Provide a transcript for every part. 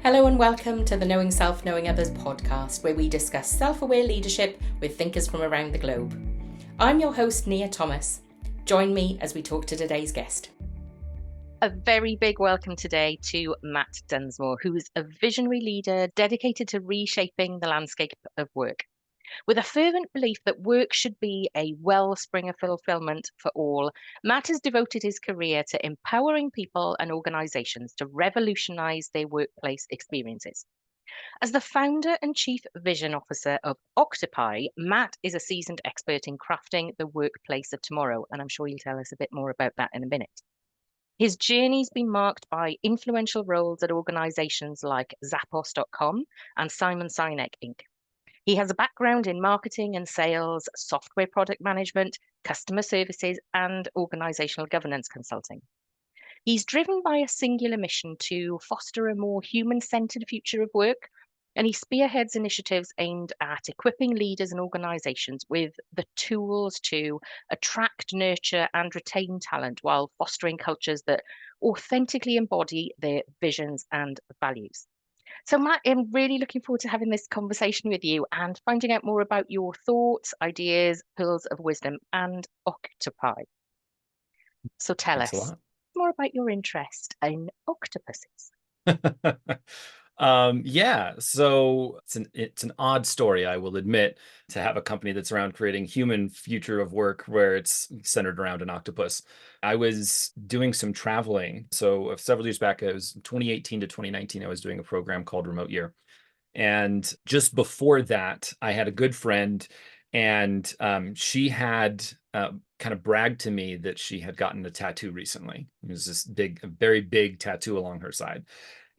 Hello and welcome to the Knowing Self, Knowing Others podcast, where we discuss self-aware leadership with thinkers from around the globe. I'm your host, Nia Thomas. Join me as we talk to today's guest. A very big welcome today to Matt Dunsmoor, who is a visionary leader dedicated to reshaping the landscape of work. With a fervent belief that work should be a wellspring of fulfillment for all, Matt has devoted his career to empowering people and organizations to revolutionize their workplace experiences. As the founder and chief vision officer of Octopy, Matt is a seasoned expert in crafting the workplace of tomorrow, and I'm sure he'll tell us a bit more about that in a minute. His journey's been marked by influential roles at organizations like zappos.com and Simon Sinek Inc. He has a background in marketing and sales, software product management, customer services, and organizational governance consulting. He's driven by a singular mission to foster a more human-centered future of work, and he spearheads initiatives aimed at equipping leaders and organizations with the tools to attract, nurture, and retain talent while fostering cultures that authentically embody their visions and values. So, Matt, I'm really looking forward to having this conversation with you and finding out more about your thoughts, ideas, pearls of wisdom, and Octopi. So, tell Thanks a us lot. more about your interest in octopuses. Yeah, so it's an odd story, I will admit, to have a company that's around creating human future of work where it's centered around an octopus. I was doing some traveling. So several years back, it was 2018 to 2019, I was doing a program called Remote Year. And just before that, I had a good friend, and she had kind of bragged to me that she had gotten a tattoo recently. It was this big, a very big tattoo along her side.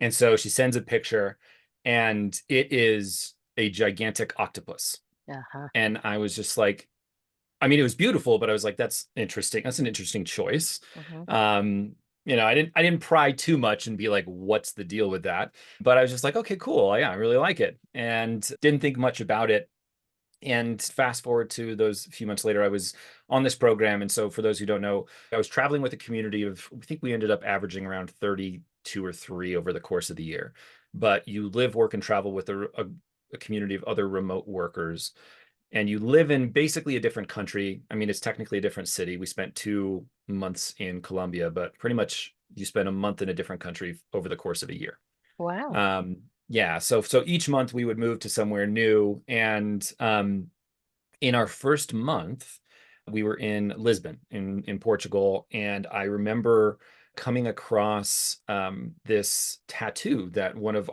And so she sends a picture, and it is a gigantic octopus. Uh-huh. And I was just like, I mean, it was beautiful, but I was like, that's interesting. That's an interesting choice. Mhm. I didn't pry too much and be like, what's the deal with that? But I was just like, okay, cool. Yeah, I really like it. And didn't think much about it. And fast forward to those few months later, I was on this program. And so for those who don't know, I was traveling with a community of, I think we ended up averaging around 32 or 3 over the course of the year. But you live, work, and travel with a community of other remote workers, and you live in basically a different country. I mean, it's technically a different city. We spent 2 months in Colombia, but pretty much you spend a month in a different country over the course of a year. Wow. Yeah, so each month we would move to somewhere new, and in our first month, we were in Lisbon, in Portugal, and I remember coming across this tattoo that one of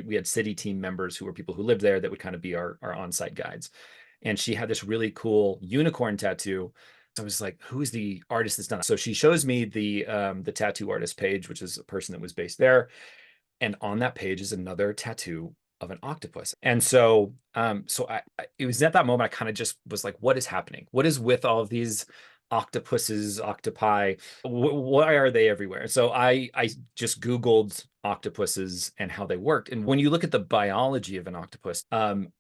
we had city team members who were people who lived there that would kind of be our on-site guides, and she had this really cool unicorn tattoo. So I was like, who is the artist that's done it? So she shows me the tattoo artist page, which is a person that was based there. And on that page is another tattoo of an octopus. And so, it was at that moment I kind of just was like, what is happening? What is with all of these octopuses, octopi? Why are they everywhere? So I just Googled octopuses and how they worked. And when you look at the biology of an octopus,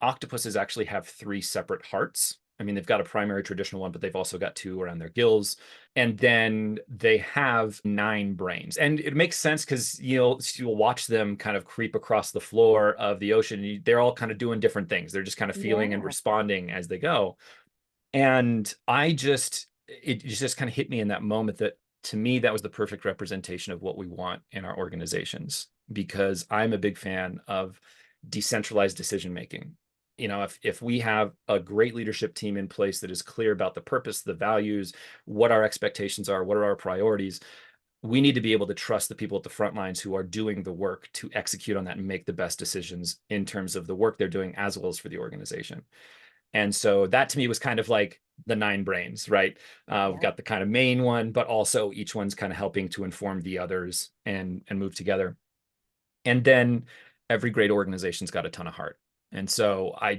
octopuses actually have 3 separate hearts. I mean, they've got a primary traditional one, but they've also got 2 around their gills. And then they have 9 brains. And it makes sense because you'll watch them kind of creep across the floor of the ocean. They're all kind of doing different things. They're just kind of feeling and Yeah. responding as they go. And it just kind of hit me in that moment that, to me, that was the perfect representation of what we want in our organizations, because I'm a big fan of decentralized decision making. If we have a great leadership team in place that is clear about the purpose, the values, what our expectations are, what are our priorities, we need to be able to trust the people at the front lines who are doing the work to execute on that and make the best decisions in terms of the work they're doing as well as for the organization. And so that to me was kind of like the 9 brains, right? We've got the kind of main one, but also each one's kind of helping to inform the others and move together. And then every great organization's got a ton of heart. And so I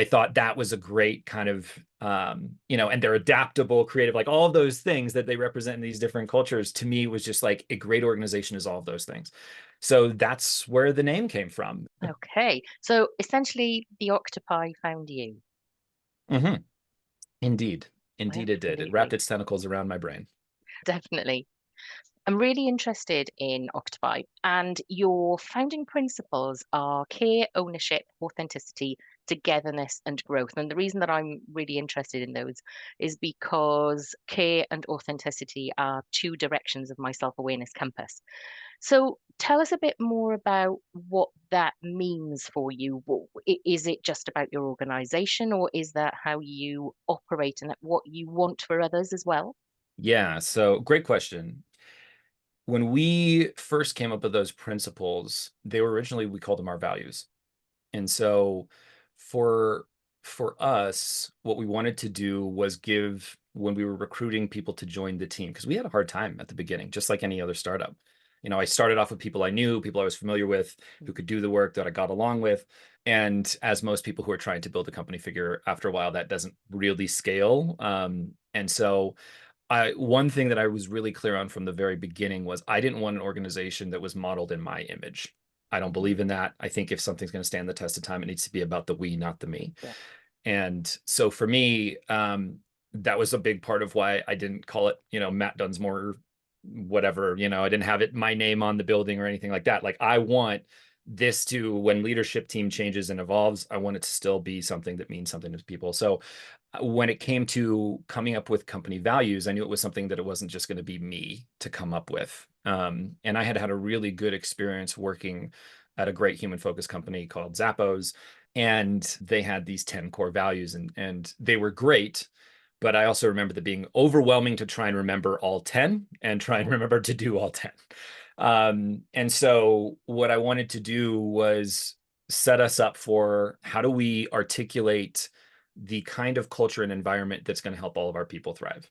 thought that was a great kind of, and they're adaptable, creative, like all of those things that they represent in these different cultures. To me, was just like a great organization is all of those things. So that's where the name came from. Okay. So essentially, the octopi found you. Mm-hmm. Indeed. Indeed, it did. It wrapped Absolutely. its tentacles around my brain. Definitely. I'm really interested in Octopi, and your founding principles are care, ownership, authenticity, togetherness, and growth. And the reason that I'm really interested in those is because care and authenticity are two directions of my self-awareness compass. So tell us a bit more about what that means for you. Is it just about your organization, or is that how you operate and what you want for others as well? Yeah, so great question. When we first came up with those principles, they were originally, we called them our values. And so for for us, what we wanted to do was give when we were recruiting people to join the team, because we had a hard time at the beginning, just like any other startup. I started off with people I knew, people I was familiar with, who could do the work that I got along with. And as most people who are trying to build a company figure, after a while, that doesn't really scale. And so one thing that I was really clear on from the very beginning was I didn't want an organization that was modeled in my image. I don't believe in that. I think if something's going to stand the test of time, it needs to be about the we, not the me. Yeah. And so for me, that was a big part of why I didn't call it, Matt Dunsmoor, whatever, I didn't have my name on the building or anything like that. Like I want this to, when leadership team changes and evolves, I want it to still be something that means something to people. So when it came to coming up with company values, I knew it was something that it wasn't just going to be me to come up with. And I had had a really good experience working at a great human focused company called Zappos. And they had these 10 core values and they were great. But I also remember them being overwhelming to try and remember all 10 and try and remember to do all 10. And so what I wanted to do was set us up for how do we articulate the kind of culture and environment that's going to help all of our people thrive.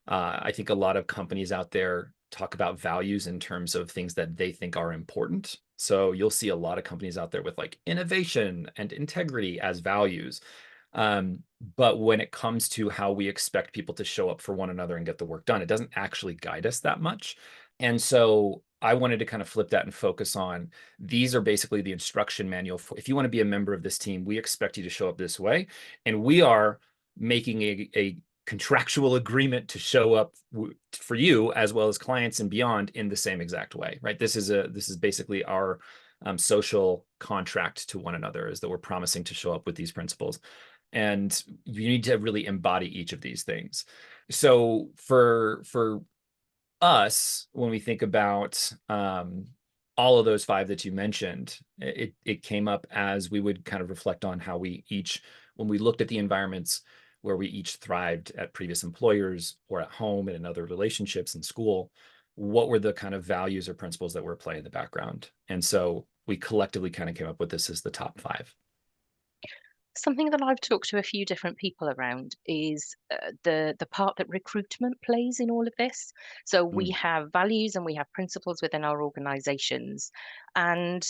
I think a lot of companies out there talk about values in terms of things that they think are important. So you'll see a lot of companies out there with like innovation and integrity as values. But when it comes to how we expect people to show up for one another and get the work done, it doesn't actually guide us that much. And so I wanted to kind of flip that and focus on these are basically the instruction manual for if you want to be a member of this team, we expect you to show up this way. And we are making a contractual agreement to show up for you as well as clients and beyond in the same exact way, right? This is basically our social contract to one another, is that we're promising to show up with these principles. And you need to really embody each of these things. So for us, when we think about all of those five that you mentioned, it came up as we would kind of reflect on how we each, when we looked at the environments where we each thrived at previous employers or at home and in other relationships in school, what were the kind of values or principles that were at play in the background? And so we collectively kind of came up with this as the top five. Something that I've talked to a few different people around is the part that recruitment plays in all of this. So we Mm. have values and we have principles within our organizations, and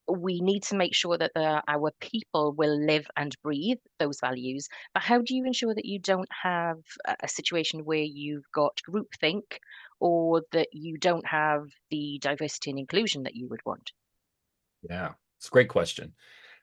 we need to make sure that our people will live and breathe those values. But how do you ensure that you don't have a situation where you've got groupthink or that you don't have the diversity and inclusion that you would want? Yeah, it's a great question.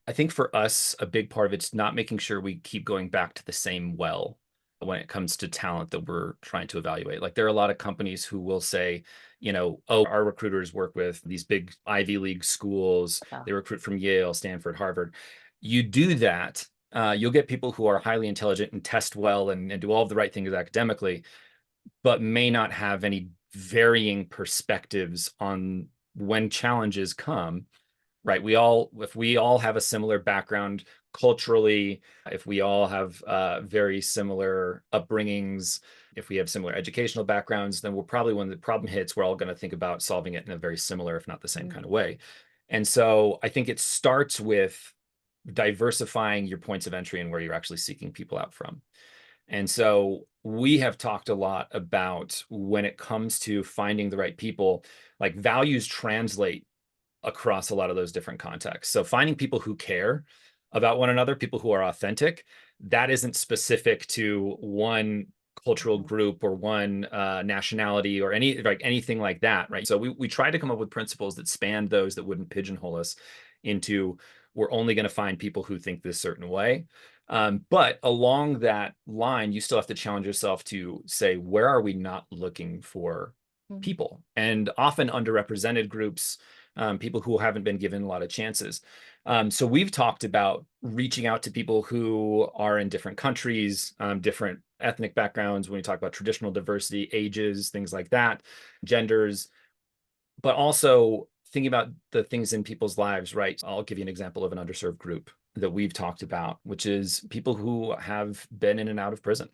I think for us, a big part of it's not making sure we keep going back to the same well when it comes to talent that we're trying to evaluate. Like there are a lot of companies who will say, oh, our recruiters work with these big Ivy League schools. They recruit from Yale, Stanford, Harvard. You do that, you'll get people who are highly intelligent and test well and do all of the right things academically, but may not have any varying perspectives on when challenges come, right? If we all have a similar background culturally, if we all have very similar upbringings, if we have similar educational backgrounds, then we're probably, when the problem hits, we're all going to think about solving it in a very similar, if not the same kind of way. And so I think it starts with diversifying your points of entry and where you're actually seeking people out from. And so we have talked a lot about when it comes to finding the right people, like values translate across a lot of those different contexts. So finding people who care about one another, people who are authentic, that isn't specific to one cultural group or one nationality or anything like that, right? So we try to come up with principles that span those, that wouldn't pigeonhole us into we're only going to find people who think this certain way. But along that line, you still have to challenge yourself to say, where are we not looking for people, and often underrepresented groups, people who haven't been given a lot of chances. So we've talked about reaching out to people who are in different countries, different ethnic backgrounds, when we talk about traditional diversity, ages, things like that, genders, but also thinking about the things in people's lives, right? I'll give you an example of an underserved group that we've talked about, which is people who have been in and out of prison.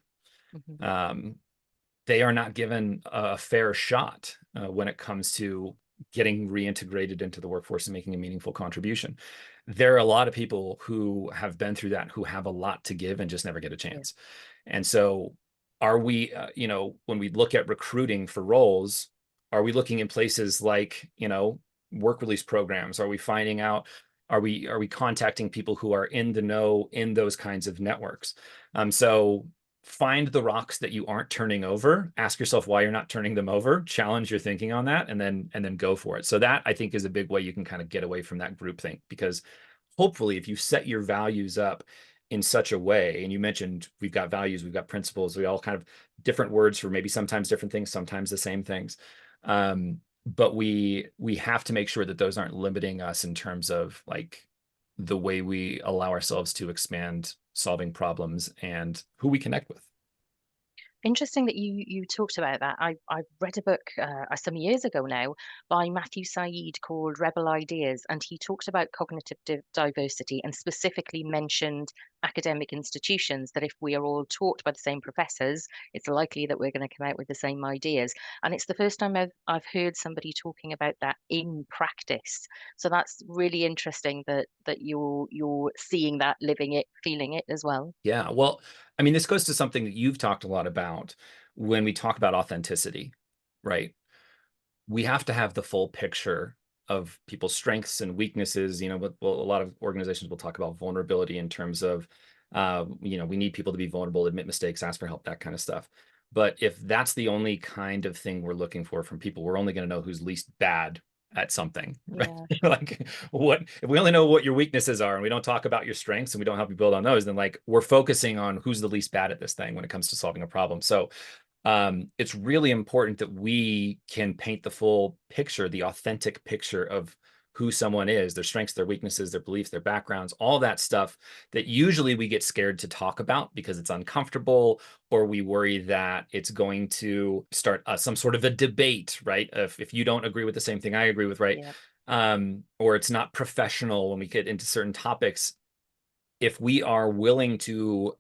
Mm-hmm. They are not given a fair shot when it comes to getting reintegrated into the workforce and making a meaningful contribution. There are a lot of people who have been through that, who have a lot to give and just never get a chance. Yeah. And so are we, when we look at recruiting for roles, are we looking in places like, work release programs? Are we finding out, are we contacting people who are in the know in those kinds of networks? So find the rocks that you aren't turning over, ask yourself why you're not turning them over, challenge your thinking on that, and then go for it. So that, I think, is a big way you can kind of get away from that groupthink, because hopefully if you set your values up in such a way, and you mentioned we've got values, we've got principles, we all kind of different words for maybe sometimes different things, sometimes the same things. But we have to make sure that those aren't limiting us in terms of like the way we allow ourselves to expand solving problems and who we connect with. Interesting that you talked about that. I read a book some years ago now by Matthew Said called Rebel Ideas, and he talked about cognitive diversity and specifically mentioned academic institutions, that if we are all taught by the same professors, it's likely that we're going to come out with the same ideas. And it's the first time I've heard somebody talking about that in practice. So that's really interesting that you're seeing that, living it, feeling it as well. Yeah, well, I mean, this goes to something that you've talked a lot about when we talk about authenticity, right? We have to have the full picture of people's strengths and weaknesses. But a lot of organizations will talk about vulnerability in terms of, we need people to be vulnerable, admit mistakes, ask for help, that kind of stuff. But if that's the only kind of thing we're looking for from people, we're only going to know who's least bad at something, right? Yeah. Like, what if we only know what your weaknesses are and we don't talk about your strengths and we don't help you build on those, then like we're focusing on who's the least bad at this thing when it comes to solving a problem. So it's really important that we can paint the full picture, the authentic picture of who someone is, their strengths, their weaknesses, their beliefs, their backgrounds, all that stuff that usually we get scared to talk about because it's uncomfortable, or we worry that it's going to start some sort of a debate, right? If you don't agree with the same thing I agree with, right? Yeah. Or it's not professional when we get into certain topics. If we are willing to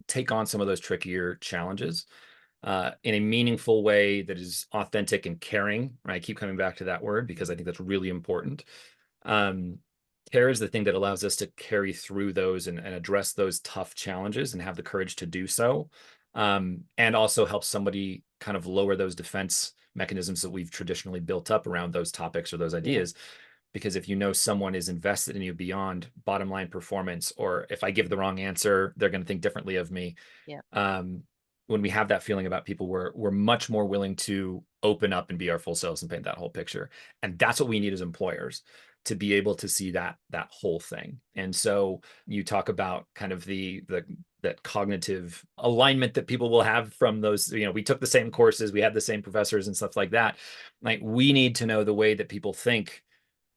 take on some of those trickier challenges, in a meaningful way that is authentic and caring, right? I keep coming back to that word because I think that's really important. Care is the thing that allows us to carry through those and address those tough challenges and have the courage to do so. And also helps somebody kind of lower those defense mechanisms that we've traditionally built up around those topics or those ideas. Yeah. Because if someone is invested in you beyond bottom line performance, or if I give the wrong answer, they're going to think differently of me. Yeah. When we have that feeling about people, we're much more willing to open up and be our full selves and paint that whole picture. And that's what we need as employers, to be able to see that whole thing. And so you talk about kind of that cognitive alignment that people will have from those, we took the same courses, we had the same professors and stuff like that. Like, we need to know the way that people think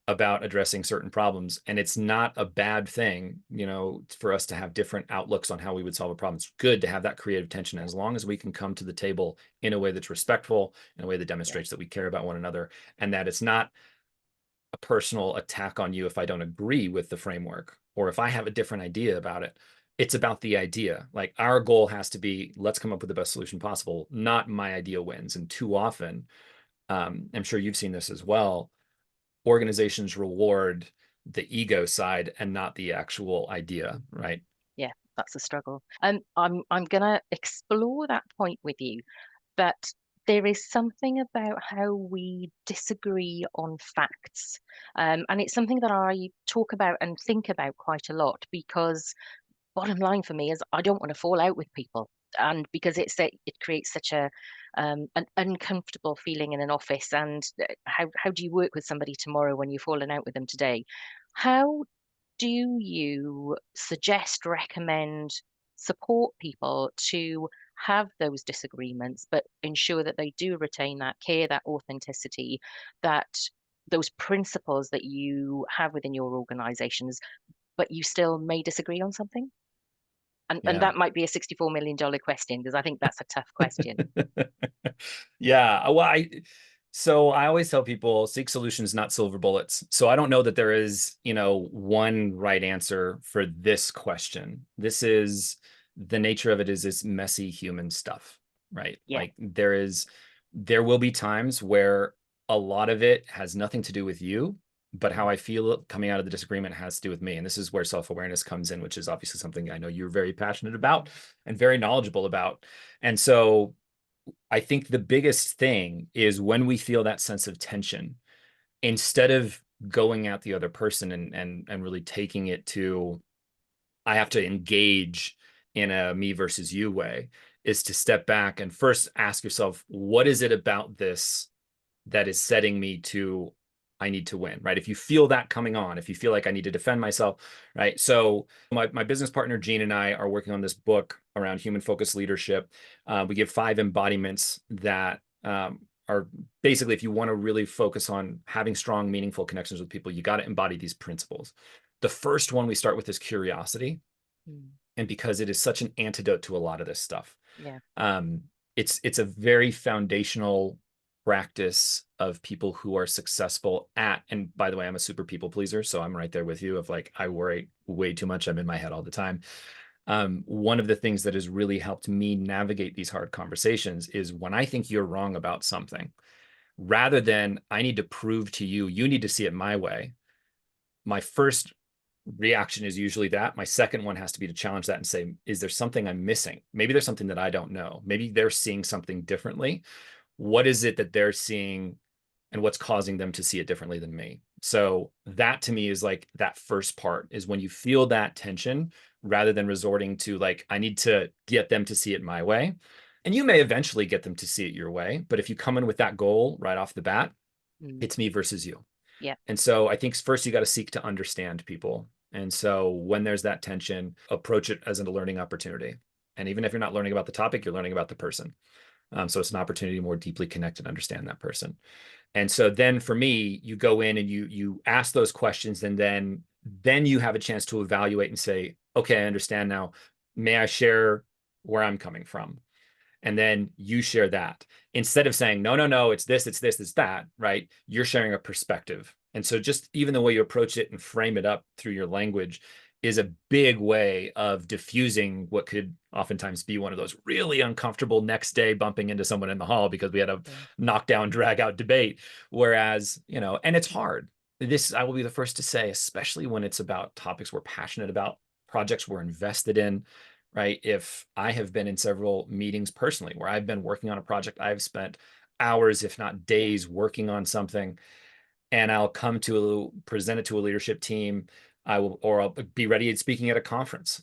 about addressing certain problems. And it's not a bad thing, for us to have different outlooks on how we would solve a problem. It's good to have that creative tension, as long as we can come to the table in a way that's respectful, in a way that demonstrates that we care about one another, and that it's not a personal attack on you if I don't agree with the framework, or if I have a different idea about it. It's about the idea. Like, our goal has to be, let's come up with the best solution possible, not my idea wins. And too often, I'm sure you've seen this as well, organizations reward the ego side and not the actual idea, right? Yeah, that's a struggle. I'm gonna explore that point with you, but there is something about how we disagree on facts. And it's something that I talk about and think about quite a lot, because bottom line for me is I don't want to fall out with people. And because it creates such an uncomfortable feeling in an office. And how do you work with somebody tomorrow when you've fallen out with them today? How do you suggest, recommend, support people to have those disagreements, but ensure that they do retain that care, that authenticity, that those principles that you have within your organizations, but you still may disagree on something? And Yeah. that might be a $64 million question, because I think that's a tough question. Yeah. Well, so I always tell people seek solutions, not silver bullets. So I don't know that there is, one right answer for this question. This is the nature of it is this messy human stuff, right? Yeah. Like there will be times where a lot of it has nothing to do with you, but how I feel coming out of the disagreement has to do with me. And this is where self-awareness comes in, which is obviously something I know you're very passionate about and very knowledgeable about. And so I think the biggest thing is when we feel that sense of tension, instead of going at the other person and really taking it to, I have to engage in a me versus you way, is to step back and first ask yourself, what is it about this that is setting me to, I need to win, right? If you feel that coming on, if you feel like I need to defend myself, right? So my business partner, Gene, and I are working on this book around human focused leadership. We give 5 embodiments that are basically, if you want to really focus on having strong, meaningful connections with people, you got to embody these principles. The first one we start with is curiosity. And because it is such an antidote to a lot of this stuff. Yeah. It's a very foundational practice of people who are successful at, and by the way, I'm a super people pleaser, so I'm right there with you of like, I worry way too much. I'm in my head all the time. One of the things that has really helped me navigate these hard conversations is when I think you're wrong about something, rather than I need to prove to you, you need to see it my way. My first reaction is usually that. My second one has to be to challenge that and say, is there something I'm missing? Maybe there's something that I don't know. Maybe they're seeing something differently. What is it that they're seeing and what's causing them to see it differently than me? So that to me is like that first part is when you feel that tension, rather than resorting to like, I need to get them to see it my way. And you may eventually get them to see it your way. But if you come in with that goal right off the bat, it's me versus you. Yeah. And so I think first you got to seek to understand people. And so when there's that tension, approach it as a learning opportunity. And even if you're not learning about the topic, you're learning about the person. So it's an opportunity to more deeply connect and understand that person. And so then for me, you go in and you ask those questions, and then you have a chance to evaluate and say, okay, I understand now. May I share where I'm coming from? And then you share that instead of saying, no, it's this, it's that, right? You're sharing a perspective. And so just even the way you approach it and frame it up through your language is a big way of diffusing what could oftentimes be one of those really uncomfortable next day bumping into someone in the hall because we had a knockdown, drag out debate. Whereas, and it's hard. This, I will be the first to say, especially when it's about topics we're passionate about, projects we're invested in, right? If I have been in several meetings personally where I've been working on a project, I've spent hours, if not days, working on something, and I'll come to present it to a leadership team. I'll be ready at speaking at a conference.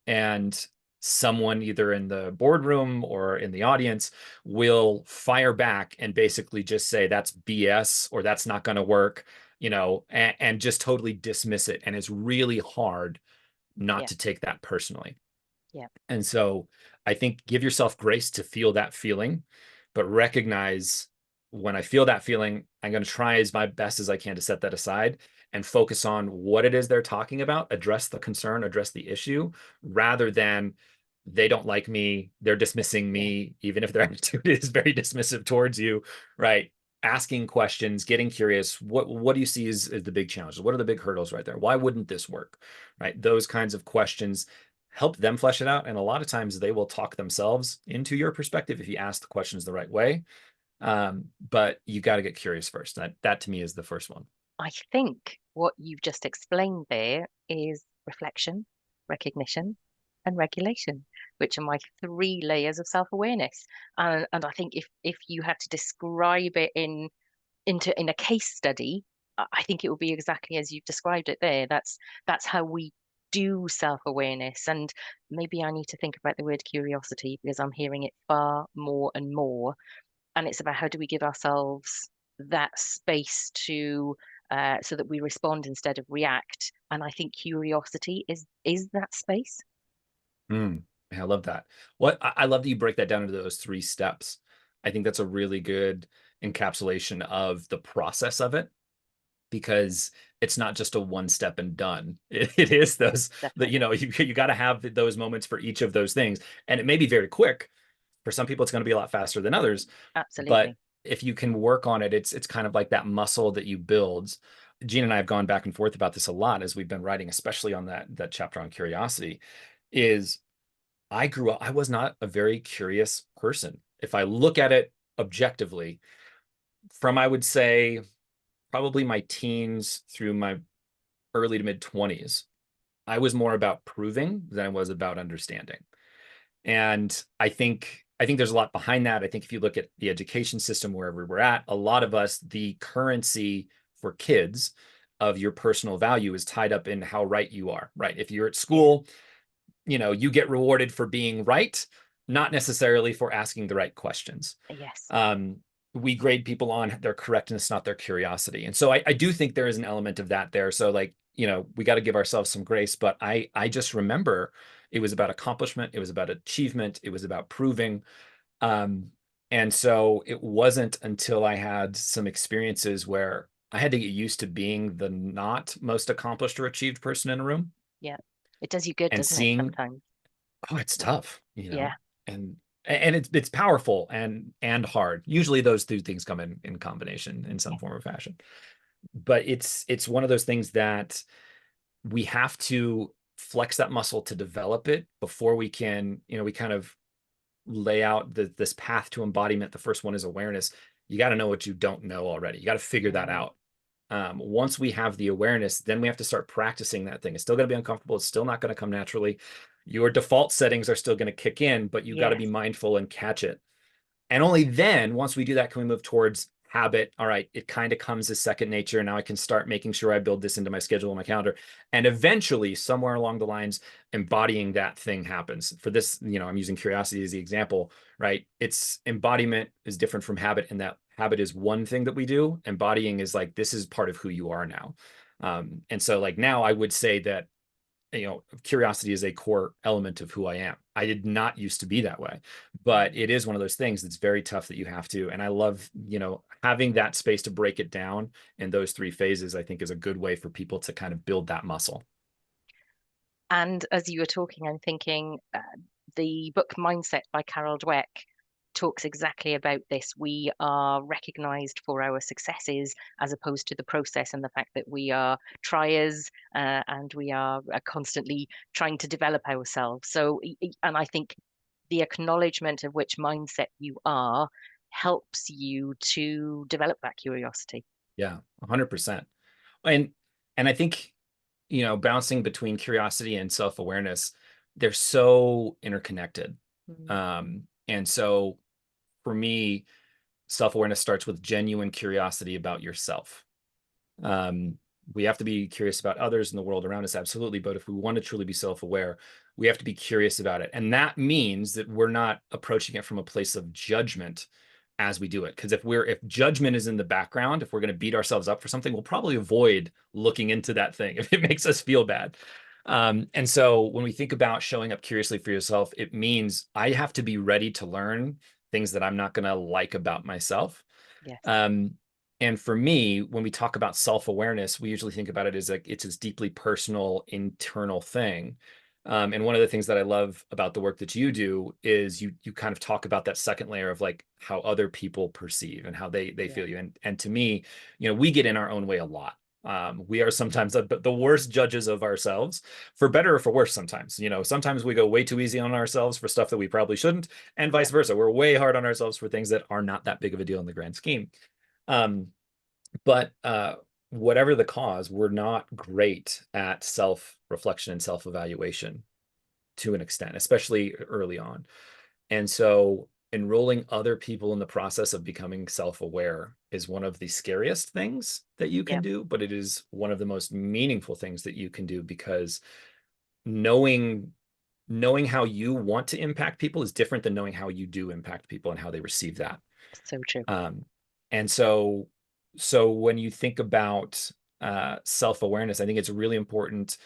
And someone either in the boardroom or in the audience will fire back and basically just say, that's BS, or that's not going to work, and just totally dismiss it. And it's really hard not to take that personally. Yeah. And so I think give yourself grace to feel that feeling, but recognize when I feel that feeling, I'm going to try as my best as I can to set that aside and focus on what it is they're talking about, address the concern, address the issue, rather than they don't like me, they're dismissing me, even if their attitude is very dismissive towards you, right? Asking questions, getting curious. What do you see as the big challenges? What are the big hurdles right there? Why wouldn't this work? Right? Those kinds of questions help them flesh it out. And a lot of times they will talk themselves into your perspective if you ask the questions the right way. But you got to get curious first. That to me is the first one. I think what you've just explained there is reflection, recognition, and regulation, which are my 3 layers of self-awareness. And I think if you had to describe it in a case study, I think it would be exactly as you've described it there. That's how we do self-awareness. And maybe I need to think about the word curiosity, because I'm hearing it far more and more. And it's about how do we give ourselves that space to so that we respond instead of react. And I think curiosity is that space. I love that. I love that you break that down into those 3 steps. I think that's a really good encapsulation of the process of it, because it's not just a one step and done. It is those that, Definitely. you got to have those moments for each of those things. And it may be very quick. For some people, it's going to be a lot faster than others. But Absolutely. if you can work on it, it's kind of like that muscle that you build. Gene and I have gone back and forth about this a lot as we've been writing, especially on that chapter on curiosity. Is I grew up, I was not a very curious person. If I look at it objectively, from I would say probably my teens through my early to mid 20s, I was more about proving than I was about understanding. And I think there's a lot behind that. I think if you look at the education system wherever we're at, a lot of us, the currency for kids of your personal value is tied up in how right you are, right? If you're at school, you get rewarded for being right, not necessarily for asking the right questions. Yes. We grade people on their correctness, not their curiosity. And so I do think there is an element of that there. So like, we got to give ourselves some grace, but I just remember it was about accomplishment. It was about achievement. It was about proving. And so it wasn't until I had some experiences where I had to get used to being the not most accomplished or achieved person in a room Yeah. It does you good, and doesn't it, seeing, sometimes? oh, it's tough, Yeah. and it's powerful and hard. Usually those two things come in combination in some Yeah. form or fashion. But it's one of those things that we have to flex that muscle to develop it before we can, we kind of lay out this path to embodiment. The first one is awareness. You got to know what you don't know already. You got to figure that Mm, out. Once we have the awareness, then we have to start practicing that thing. It's still going to be uncomfortable. It's still not going to come naturally. Your default settings are still going to kick in, but you got to be yes. mindful and catch it. And only then, once we do that, can we move towards habit. All right, it kind of comes as second nature. Now I can start making sure I build this into my schedule and my calendar. And eventually, somewhere along the lines, embodying that thing happens. For this, I'm using curiosity as the example, right? It's embodiment is different from habit, and that habit is one thing that we do. Embodying is like, this is part of who you are now. And so like now I would say that curiosity is a core element of who I am. I did not used to be that way, but it is one of those things that's very tough that you have to. And I love, having that space to break it down in those 3 phases, I think is a good way for people to kind of build that muscle. And as you were talking, I'm thinking the book Mindset by Carol Dweck talks exactly about this. We are recognized for our successes as opposed to the process, and the fact that we are triers and we are constantly trying to develop ourselves. So, and I think the acknowledgement of which mindset you are helps you to develop that curiosity. Yeah, 100%. And I think, bouncing between curiosity and self-awareness, they're so interconnected. Mm. And so for me, self-awareness starts with genuine curiosity about yourself. Um, we have to be curious about others in the world around us, absolutely. But if we want to truly be self-aware, we have to be curious about it. And that means that we're not approaching it from a place of judgment as we do it. Because if judgment is in the background, if we're going to beat ourselves up for something, we'll probably avoid looking into that thing if it makes us feel bad. And so when we think about showing up curiously for yourself, it means I have to be ready to learn things that I'm not going to like about myself. Yes. And for me, when we talk about self-awareness, we usually think about it as like it's this deeply personal, internal thing. And one of the things that I love about the work that you do is you kind of talk about that second layer of like how other people perceive and how they Yeah. feel you. And to me, we get in our own way a lot. We are sometimes the worst judges of ourselves, for better or for worse. Sometimes, sometimes we go way too easy on ourselves for stuff that we probably shouldn't, and Yeah. vice versa. We're way hard on ourselves for things that are not that big of a deal in the grand scheme. But whatever the cause, we're not great at self-reflection and self-evaluation to an extent, especially early on. And so enrolling other people in the process of becoming self-aware is one of the scariest things that you Yeah. can do, but it is one of the most meaningful things that you can do, because knowing how you want to impact people is different than knowing how you do impact people and how they receive that. So true. And so when you think about self-awareness, I think it's really important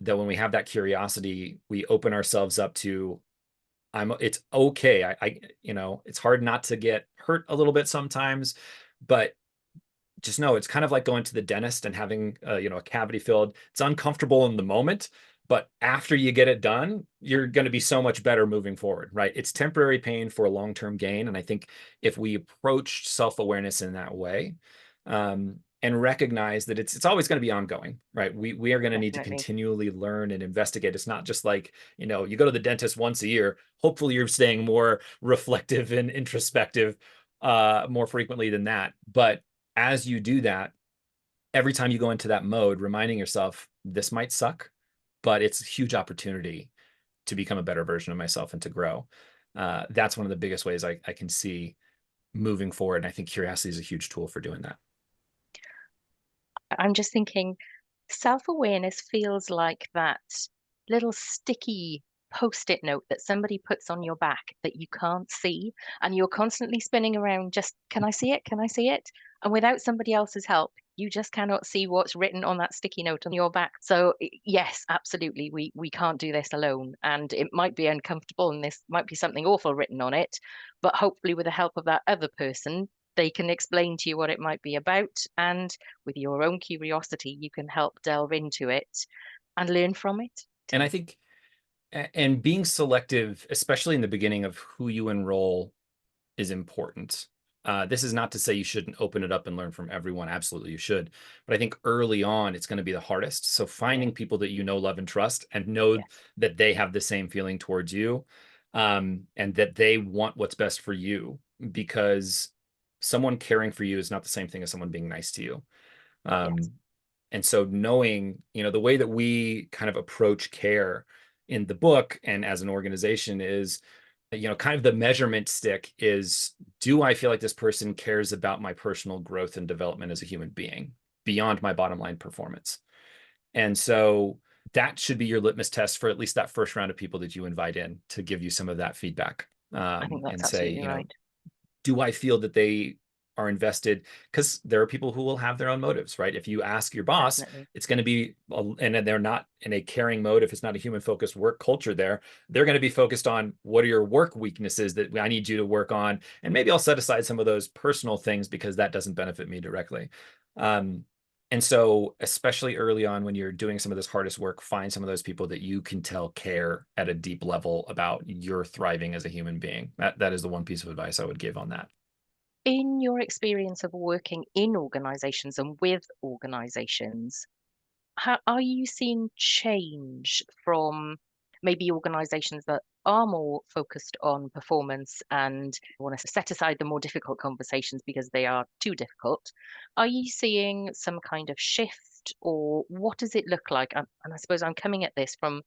that when we have that curiosity, we open ourselves up to it's okay. It's hard not to get hurt a little bit sometimes, but just know it's kind of like going to the dentist and having a cavity filled. It's uncomfortable in the moment, but after you get it done, you're going to be so much better moving forward, right? It's temporary pain for a long-term gain. And I think if we approach self-awareness in that way, and recognize that it's always going to be ongoing, right? We are going to need to Definitely. continually learn and investigate. It's not just like, you go to the dentist once a year. Hopefully you're staying more reflective and introspective more frequently than that. But as you do that, every time you go into that mode, reminding yourself, this might suck, but it's a huge opportunity to become a better version of myself and to grow. That's one of the biggest ways I can see moving forward. And I think curiosity is a huge tool for doing that. I'm just thinking self-awareness feels like that little sticky post-it note that somebody puts on your back that you can't see, and you're constantly spinning around, just, can I see it? Can I see it? And without somebody else's help, you just cannot see what's written on that sticky note on your back. So yes, absolutely, we can't do this alone. And it might be uncomfortable and this might be something awful written on it, but hopefully with the help of that other person, they can explain to you what it might be about. And with your own curiosity, you can help delve into it and learn from it. And I think, and being selective, especially in the beginning of who you enroll, is important. This is not to say you shouldn't open it up and learn from everyone. Absolutely, you should. But I think early on, it's going to be the hardest. So Yeah. finding people that you know, love, and trust, and know Yes. that they have the same feeling towards you, and that they want what's best for you, because someone caring for you is not the same thing as someone being nice to you. Yes. Um, and so knowing, the way that we kind of approach care in the book and as an organization is, kind of the measurement stick is, do I feel like this person cares about my personal growth and development as a human being beyond my bottom line performance? And so that should be your litmus test for at least that first round of people that you invite in to give you some of that feedback, I think and that's say, absolutely right. do I feel that they are invested? Because there are people who will have their own motives, right? If you ask your boss, Definitely. it's going to be, and they're not in a caring mode. If it's not a human focused work culture there, they're going to be focused on, what are your work weaknesses that I need you to work on? And maybe I'll set aside some of those personal things because that doesn't benefit me directly. And so, especially early on when you're doing some of this hardest work, find some of those people that you can tell care at a deep level about your thriving as a human being. That is the one piece of advice I would give on that. In your experience of working in organizations and with organizations, how are you seeing change from maybe organizations that are more focused on performance and want to set aside the more difficult conversations because they are too difficult? Are you seeing some kind of shift, or what does it look like? And I suppose I'm coming at this from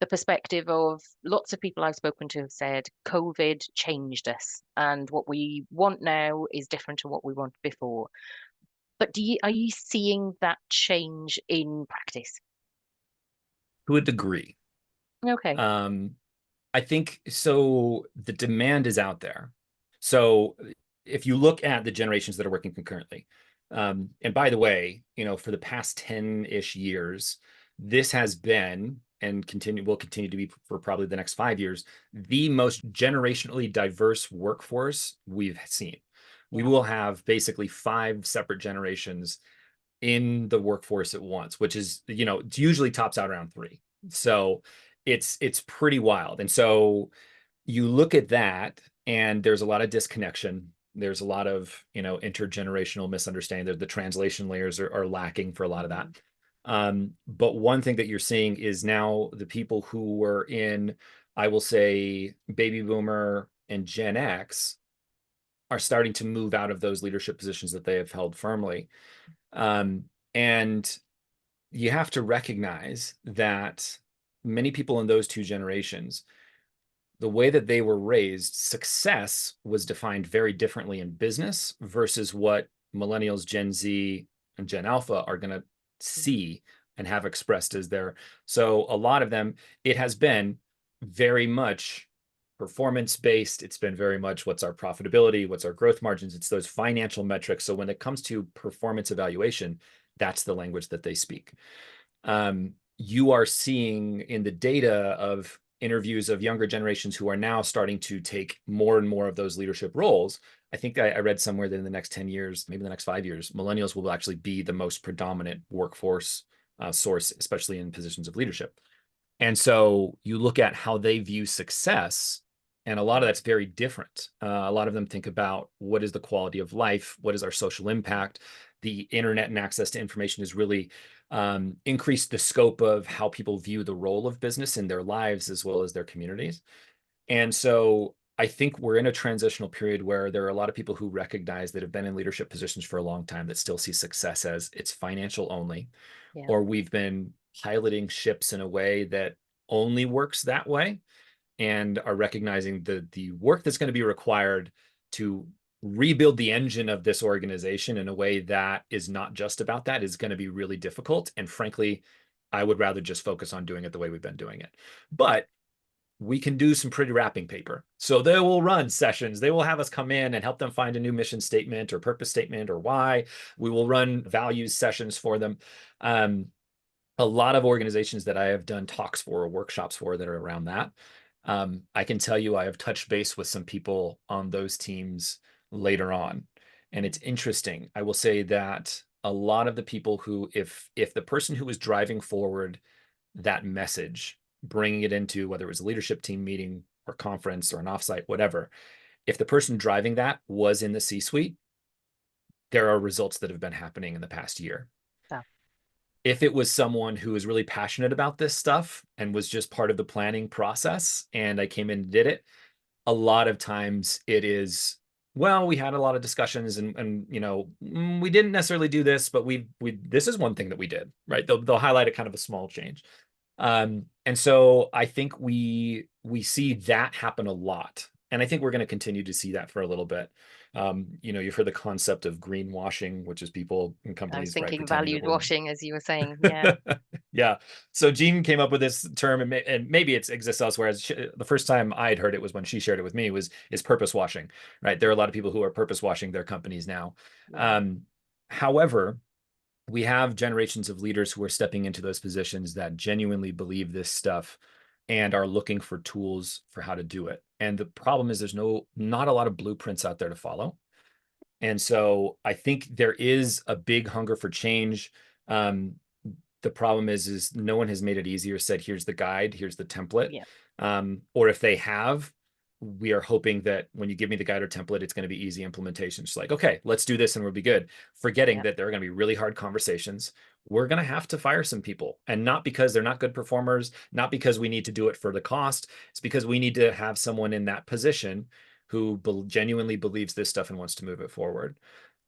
the perspective of lots of people I've spoken to have said COVID changed us, and what we want now is different to what we wanted before. But are you seeing that change in practice? To a degree. Okay. Um, I think so. The demand is out there. So if you look at the generations that are working concurrently, and by the way, for the past 10-ish years, this has been and will continue to be for probably the next 5 years, the most generationally diverse workforce we've seen. We Yeah. will have basically 5 separate generations in the workforce at once, which is, it usually tops out around 3. So it's pretty wild. And so you look at that and there's a lot of disconnection. There's a lot of, intergenerational misunderstanding. The translation layers are lacking for a lot of that. Mhm. But one thing that you're seeing is now the people who were in, I will say, baby boomer and Gen X are starting to move out of those leadership positions that they have held firmly. And you have to recognize that many people in those 2 generations, the way that they were raised, success was defined very differently in business versus what millennials, Gen Z, and Gen Alpha are going to see and have expressed as their. So a lot of them, it has been very much performance based. It's been very much, what's our profitability, what's our growth margins. It's those financial metrics. So when it comes to performance evaluation, that's the language that they speak. You are seeing in the data of interviews of younger generations who are now starting to take more and more of those leadership roles, I think I read somewhere that in the next 10 years, maybe the next 5 years, millennials will actually be the most predominant workforce source, especially in positions of leadership. And so you look at how they view success, and a lot of that's very different. A lot of them think about what is the quality of life, what is our social impact. The internet and access to information has really increased the scope of how people view the role of business in their lives as well as their communities. And so I think we're in a transitional period where there are a lot of people who recognize that have been in leadership positions for a long time that still see success as it's financial only, Yeah. or we've been piloting ships in a way that only works that way, and are recognizing the work that's going to be required to rebuild the engine of this organization in a way that is not just about that is going to be really difficult. And frankly, I would rather just focus on doing it the way we've been doing it. But we can do some pretty wrapping paper. So they will run sessions. They will have us come in and help them find a new mission statement or purpose statement or why. We will run values sessions for them. A lot of organizations that I have done talks for or workshops for that are around that. I can tell you I have touched base with some people on those teams later on. And it's interesting. I will say that a lot of the people who, if the person who was driving forward that message, bringing it into whether it was a leadership team meeting or conference or an offsite, whatever, if the person driving that was in the C-suite, there are results that have been happening in the past year. Yeah. If it was someone who was really passionate about this stuff and was just part of the planning process and I came in and did it, a lot of times it is, well, we had a lot of discussions and we didn't necessarily do this, but we this is one thing that we did, right? They'll highlight a kind of a small change. And so I think we see that happen a lot. And I think we're going to continue to see that for a little bit. You've heard the concept of greenwashing, which is people in I was companies thinking pretending values that we're washing, as you were saying. Yeah. yeah. So Jean came up with this term, and maybe it exists elsewhere. The first time I'd heard it was when she shared it with me. Is purpose washing, right? There are a lot of people who are purpose washing their companies now. Yeah. However, we have generations of leaders who are stepping into those positions that genuinely believe this stuff and are looking for tools for how to do it. And the problem is there's not a lot of blueprints out there to follow. And so I think there is a big hunger for change. The problem is no one has made it easier, said, here's the guide, here's the template. Yeah. Or if they have, we are hoping that when you give me the guide or template, it's going to be easy implementation. It's like, okay, let's do this and we'll be good. Forgetting that there are going to be really hard conversations. We're going to have to fire some people, and not because they're not good performers, not because we need to do it for the cost. It's because we need to have someone in that position who genuinely believes this stuff and wants to move it forward.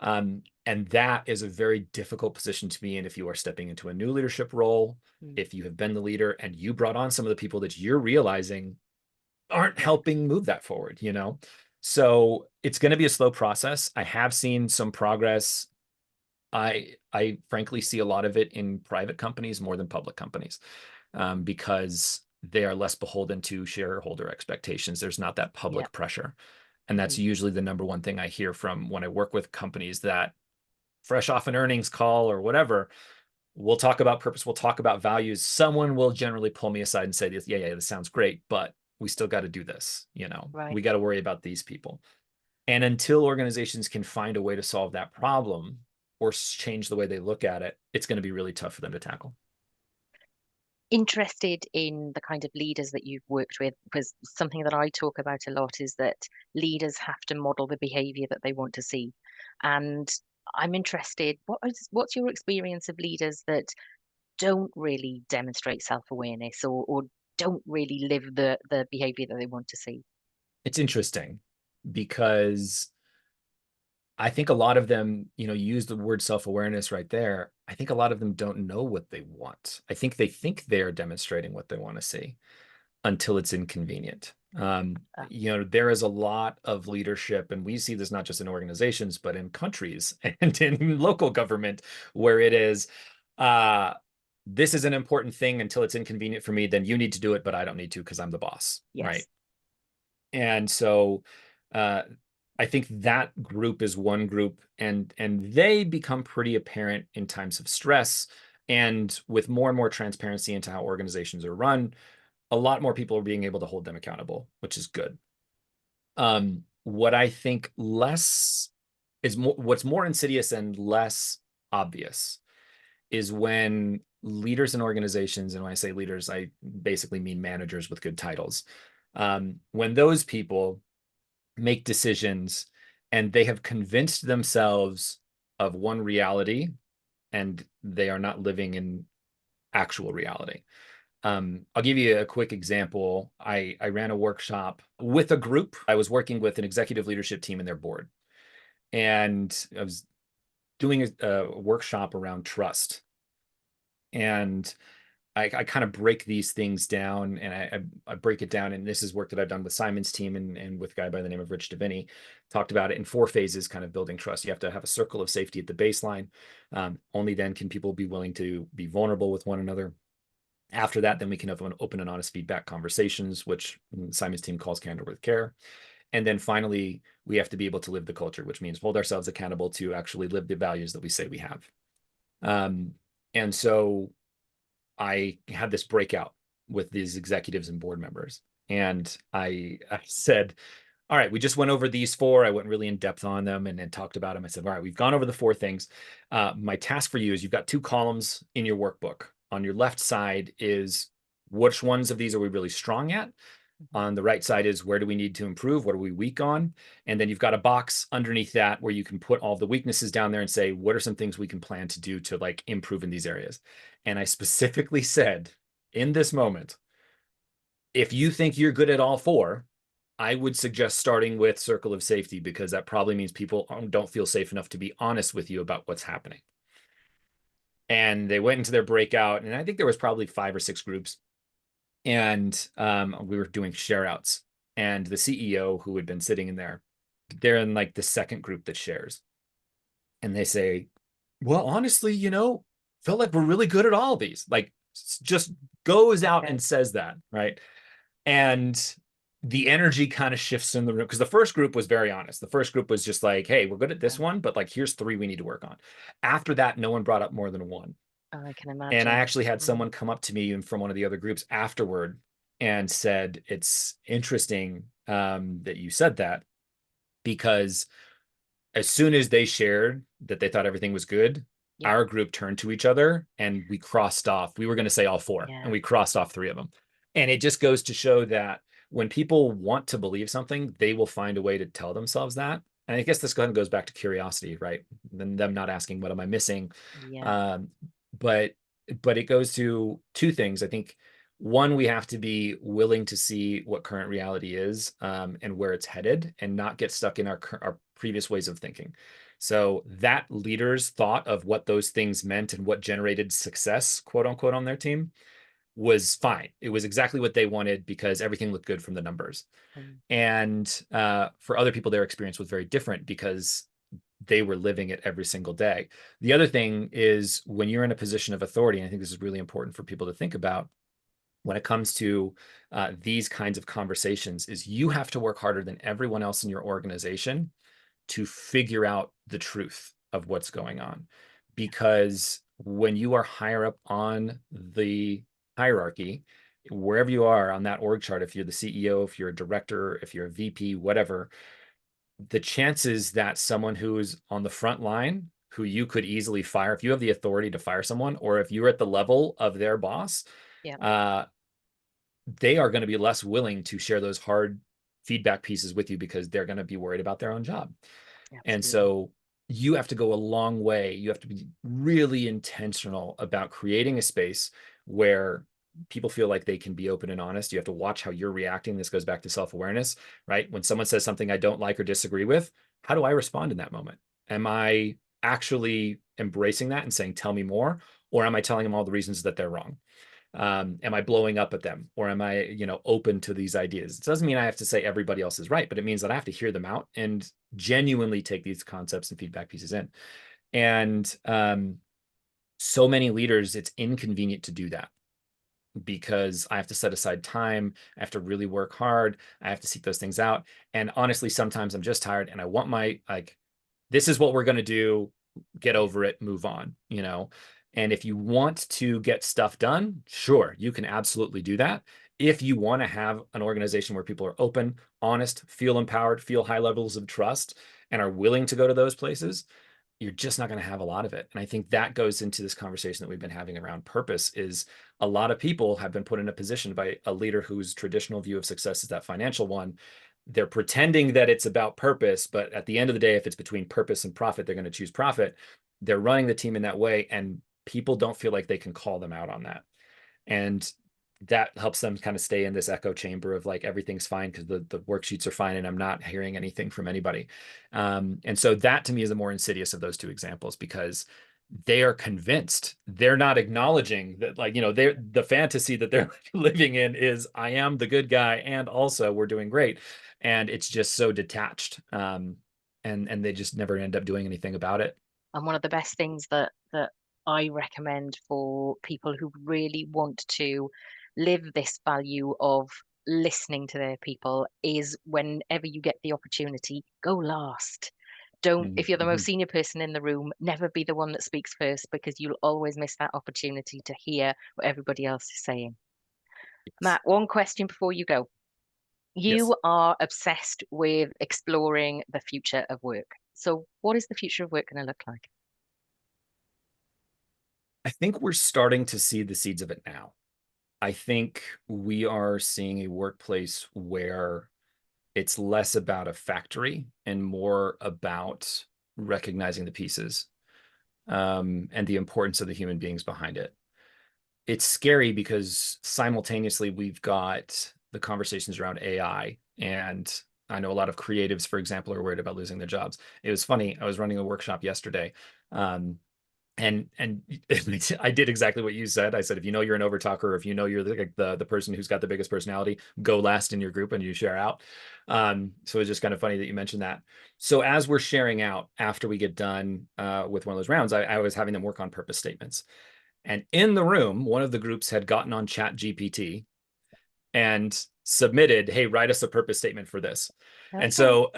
And that is a very difficult position to be in if you are stepping into a new leadership role, if you have been the leader and you brought on some of the people that you're realizing aren't helping move that forward, So it's going to be a slow process. I have seen some progress. I frankly see a lot of it in private companies more than public companies, because they are less beholden to shareholder expectations. There's not that public pressure. And that's usually the number one thing I hear from when I work with companies that fresh off an earnings call or whatever, we'll talk about purpose, we'll talk about values. Someone will generally pull me aside and say, yeah, this sounds great, but we still got to do this. Right. We got to worry about these people. And until organizations can find a way to solve that problem or change the way they look at it, it's going to be really tough for them to tackle. Interested in the kind of leaders that you've worked with, because something that I talk about a lot is that leaders have to model the behavior that they want to see. And I'm interested, what's your experience of leaders that don't really demonstrate self-awareness or don't really live the behavior that they want to see? It's interesting because I think a lot of them, you use the word self-awareness right there. I think a lot of them don't know what they want. I think they think they're demonstrating what they want to see until it's inconvenient. There is a lot of leadership, and we see this not just in organizations, but in countries and in local government, where it is, this is an important thing until it's inconvenient for me, then you need to do it, but I don't need to because I'm the boss. Yes. Right. And so I think that group is one group, and they become pretty apparent in times of stress and with more and more transparency into how organizations are run. a lot more people are being able to hold them accountable, which is good. What I think what's more insidious and less obvious is when leaders in organizations, and when I say leaders, I basically mean managers with good titles, when those people make decisions and they have convinced themselves of one reality and they are not living in actual reality. I'll give you a quick example. I ran a workshop with a group. I was working with an executive leadership team and their board, and I was doing a workshop around trust. And I kind of break these things down, and I break it down. And this is work that I've done with Simon's team and with a guy by the name of Rich Davini. Talked about it in 4 phases, kind of building trust. You have to have a circle of safety at the baseline. Only then can people be willing to be vulnerable with one another. After that, then we can have open and honest feedback conversations, which Simon's team calls candor with care. And then finally, we have to be able to live the culture, which means hold ourselves accountable to actually live the values that we say we have. And so I had this breakout with these executives and board members. And I said, all right, we just went over these 4. I went really in depth on them and then talked about them. I said, all right, we've gone over the 4 things. My task for you is you've got 2 columns in your workbook. On your left side is which ones of these are we really strong at? On the right side is where do we need to improve? What are we weak on? And then you've got a box underneath that where you can put all the weaknesses down there and say, what are some things we can plan to do to like improve in these areas? And I specifically said in this moment, if you think you're good at all 4, I would suggest starting with circle of safety, because that probably means people don't feel safe enough to be honest with you about what's happening. And they went into their breakout, and I think there was probably 5 or 6 groups. And we were doing share outs, and the CEO who had been sitting in there, they're in like the second group that shares. And they say, well, honestly, felt like we're really good at all of these. Like, just goes out and says that, right? And the energy kind of shifts in the room, because the first group was very honest. The first group was just like, hey, we're good at this one, but like, here's 3 we need to work on. After that, no one brought up more than 1. Oh, I can imagine. And I actually had someone come up to me and from one of the other groups afterward and said, it's interesting that you said that, because as soon as they shared that they thought everything was good, our group turned to each other and we crossed off. We were going to say all 4, and we crossed off 3 of them. And it just goes to show that when people want to believe something, they will find a way to tell themselves that. And I guess this kind of goes back to curiosity, right? Then them not asking, what am I missing? But it goes to 2 things. I think, one, we have to be willing to see what current reality is, and where it's headed, and not get stuck in our previous ways of thinking. So that leader's thought of what those things meant and what generated success, quote unquote, on their team was fine. It was exactly what they wanted because everything looked good from the numbers. And for other people, their experience was very different because they were living it every single day. The other thing is, when you're in a position of authority, and I think this is really important for people to think about when it comes to these kinds of conversations, is you have to work harder than everyone else in your organization to figure out the truth of what's going on. Because when you are higher up on the hierarchy, wherever you are on that org chart, if you're the CEO, if you're a director, if you're a VP, whatever, the chances that someone who's on the front line, who you could easily fire, if you have the authority to fire someone, or if you're at the level of their boss, they are going to be less willing to share those hard feedback pieces with you, because they're going to be worried about their own job. And so you have to go a long way. You have to be really intentional about creating a space where people feel like they can be open and honest. You have to watch how you're reacting. This goes back to self-awareness, right? When someone says something I don't like or disagree with, how do I respond in that moment? Am I actually embracing that and saying, tell me more? Or am I telling them all the reasons that they're wrong? Am I blowing up at them? Or am I, open to these ideas? It doesn't mean I have to say everybody else is right, but it means that I have to hear them out and genuinely take these concepts and feedback pieces in. And so many leaders, it's inconvenient to do that, because I have to set aside time. I have to really work hard. I have to seek those things out. And honestly, sometimes I'm just tired and I want this is what we're going to do. Get over it, move on, And if you want to get stuff done, sure, you can absolutely do that. if you want to have an organization where people are open, honest, feel empowered, feel high levels of trust, and are willing to go to those places, you're just not going to have a lot of it. And I think that goes into this conversation that we've been having around purpose. Is a lot of people have been put in a position by a leader whose traditional view of success is that financial one. They're pretending that it's about purpose, but at the end of the day, if it's between purpose and profit, they're going to choose profit. They're running the team in that way, and people don't feel like they can call them out on that. And that helps them kind of stay in this echo chamber of like, everything's fine because the worksheets are fine and I'm not hearing anything from anybody. And so that to me is the more insidious of those two examples, because they are convinced, they're not acknowledging that, like, they're, the fantasy that they're living in is, I am the good guy and also we're doing great. And it's just so detached. And they just never end up doing anything about it. And one of the best things that I recommend for people who really want to live this value of listening to their people is, whenever you get the opportunity, go last. Don't, if you're the most senior person in the room, never be the one that speaks first, because you'll always miss that opportunity to hear what everybody else is saying. Yes. Matt, one question before you go. Yes. You are obsessed with exploring the future of work. So what is the future of work going to look like? I think we're starting to see the seeds of it now. I think we are seeing a workplace where it's less about a factory and more about recognizing the pieces, and the importance of the human beings behind it. It's scary because simultaneously we've got the conversations around AI, and I know a lot of creatives, for example, are worried about losing their jobs. It was funny. I was running a workshop yesterday, and I did exactly what you said. I said, if you know you're an overtalker, or if you know you're the person who's got the biggest personality, go last in your group and you share out. So it's just kind of funny that you mentioned that. So as we're sharing out after we get done with one of those rounds, I was having them work on purpose statements. And in the room, one of the groups had gotten on Chat GPT and submitted, hey, write us a purpose statement for this. Okay. And so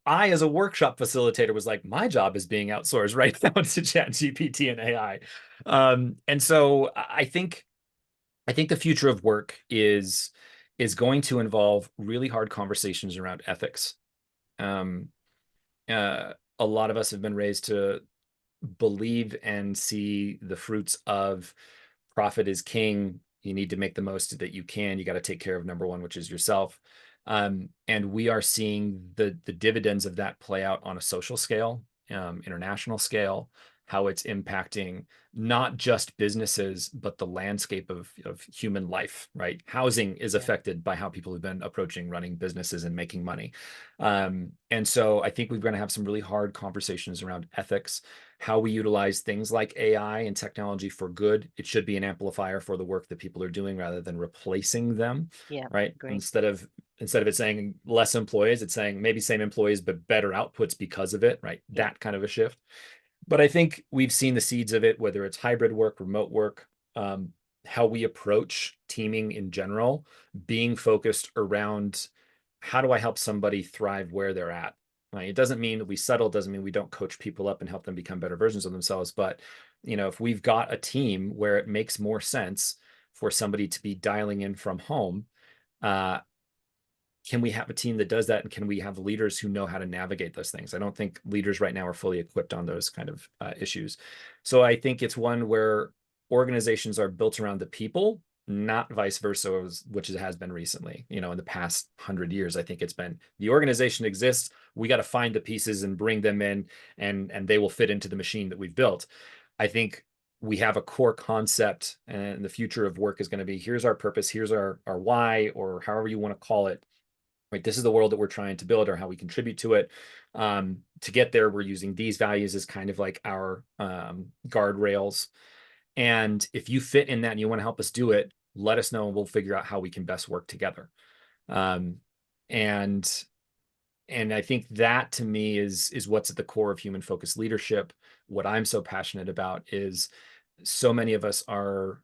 I, as a workshop facilitator, was like, my job is being outsourced right now to Chat GPT and AI. And so I think the future of work is going to involve really hard conversations around ethics. A lot of us have been raised to believe and see the fruits of profit is king. You need to make the most that you can. You got to take care of number one, which is yourself. And we are seeing the dividends of that play out on a social scale, international scale, how it's impacting not just businesses, but the landscape of human life, right? Housing is affected by how people have been approaching running businesses and making money. And so I think we're going to have some really hard conversations around ethics, how we utilize things like AI and technology for good. It should be an amplifier for the work that people are doing rather than replacing them, Yeah, right? agree. Instead of it saying less employees, it's saying maybe same employees, but better outputs because of it, right? Yeah. That kind of a shift. But I think we've seen the seeds of it, whether it's hybrid work, remote work, how we approach teaming in general, being focused around how do I help somebody thrive where they're at. Right? It doesn't mean that we settle, doesn't mean we don't coach people up and help them become better versions of themselves. But, if we've got a team where it makes more sense for somebody to be dialing in from home, can we have a team that does that? And can we have leaders who know how to navigate those things? I don't think leaders right now are fully equipped on those kind of issues. So I think it's one where organizations are built around the people, not vice versa, which it has been recently. In the past 100 years, I think it's been the organization exists. We got to find the pieces and bring them in, and they will fit into the machine that we've built. I think we have a core concept, and the future of work is going to be, here's our purpose, here's our why, or however you want to call it. Right, this is the world that we're trying to build, or how we contribute to it. To get there, we're using these values as kind of like our guardrails. And if you fit in that and you want to help us do it, let us know and we'll figure out how we can best work together. And I think that to me is what's at the core of human focused leadership. What I'm so passionate about is so many of us are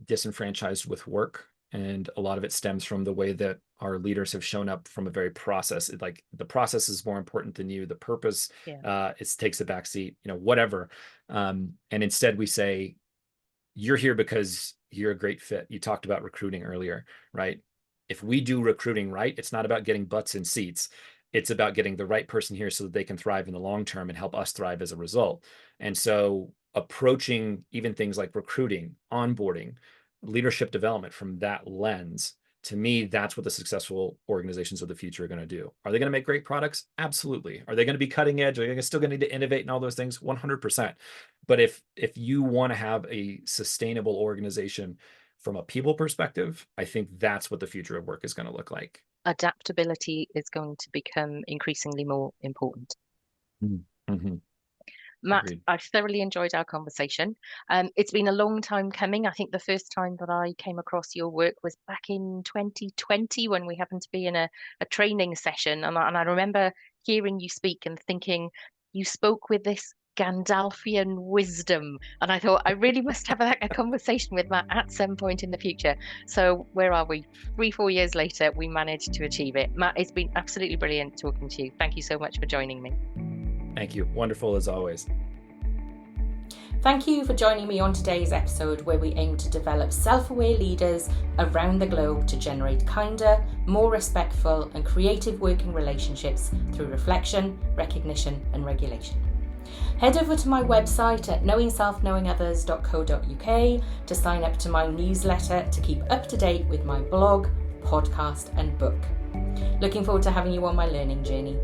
disenfranchised with work. And a lot of it stems from the way that our leaders have shown up from a very process. Like the process is more important than you. The purpose, it takes a backseat, whatever. And instead we say, you're here because you're a great fit. You talked about recruiting earlier, right? if we do recruiting right, it's not about getting butts in seats. It's about getting the right person here so that they can thrive in the long term and help us thrive as a result. And so approaching even things like recruiting, onboarding, leadership development from that lens, to me, that's what the successful organizations of the future are going to do. Are they going to make great products? Absolutely. Are they going to be cutting edge? Are they still going to need to innovate and all those things? 100%. But if you want to have a sustainable organization from a people perspective, I think that's what the future of work is going to look like. Adaptability is going to become increasingly more important. Mm-hmm. Matt, Agreed. I've thoroughly enjoyed our conversation. It's been a long time coming. I think the first time that I came across your work was back in 2020 when we happened to be in a training session. And I remember hearing you speak and thinking you spoke with this Gandalfian wisdom. And I thought I really must have a conversation with Matt at some point in the future. So where are we? 3-4 years later, we managed to achieve it. Matt, it's been absolutely brilliant talking to you. Thank you so much for joining me. Thank you. Wonderful as always. Thank you for joining me on today's episode, where we aim to develop self-aware leaders around the globe to generate kinder, more respectful and creative working relationships through reflection, recognition and regulation. Head over to my website at knowingselfknowingothers.co.uk to sign up to my newsletter to keep up to date with my blog, podcast and book. Looking forward to having you on my learning journey.